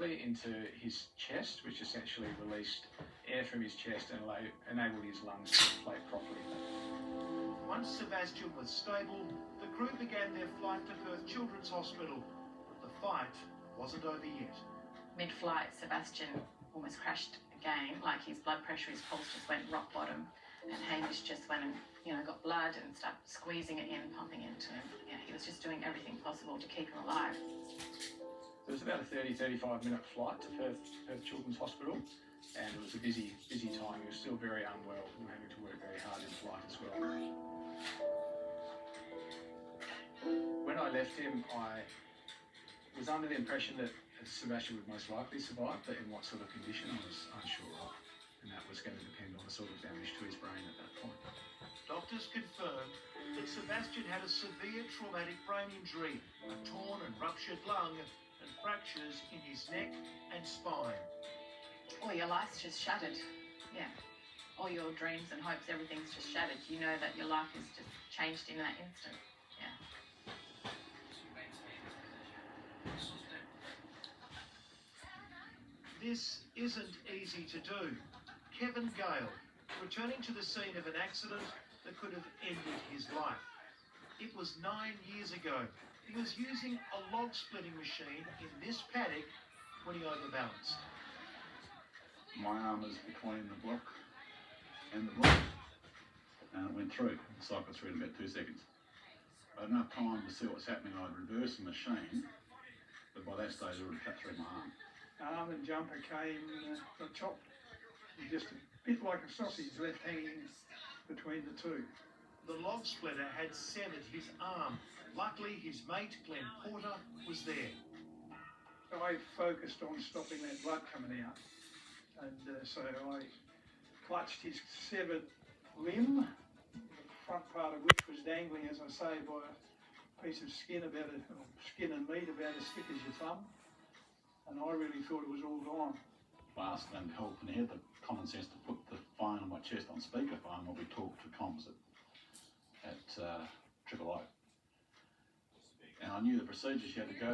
directly into his chest, which essentially released air from his chest and enabled his lungs to inflate properly. Once Sebastian was stable, the crew began their flight to Perth Children's Hospital, but the fight wasn't over yet. Mid-flight, Sebastian almost crashed again, like his blood pressure, his pulse just went rock bottom, and Hamish just went and, got blood and started squeezing it in, pumping into him. Yeah, he was just doing everything possible to keep him alive. It was about a 35 minute flight to Perth Children's Hospital, and it was a busy time. He was still very unwell and having to work very hard in flight as well. When I left him, I was under the impression that Sebastian would most likely survive, but in what sort of condition I was unsure of, and that was going to depend on the sort of damage to his brain at that point. Doctors confirmed that Sebastian had a severe traumatic brain injury, a torn and ruptured lung, and fractures in his neck and spine. All your life's just shattered. Yeah. All your dreams and hopes, everything's just shattered. You know that your life is just changed in that instant. Yeah. This isn't easy to do. Kevin Gale, returning to the scene of an accident that could have ended his life. It was 9 years ago. He was using a log splitting machine in this paddock when he overbalanced. My arm was between the block and the block, and it went through. The cycle through in about 2 seconds. I had enough time to see what's happening. I'd reversed the machine, but by that stage I already cut through my arm. Arm and jumper came chopped, just a bit like a sausage left hanging between the two. The log splitter had severed his arm. Luckily, his mate, Glenn Porter, was there. I focused on stopping that blood coming out, and so I clutched his severed limb, the front part of which was dangling, as I say, by a piece of skin skin and meat about as thick as your thumb, and I really thought it was all gone. I asked them to help, and he had the common sense to put the phone on my chest on speakerphone while we talked to comms at Triple O. And I knew the procedures you had to go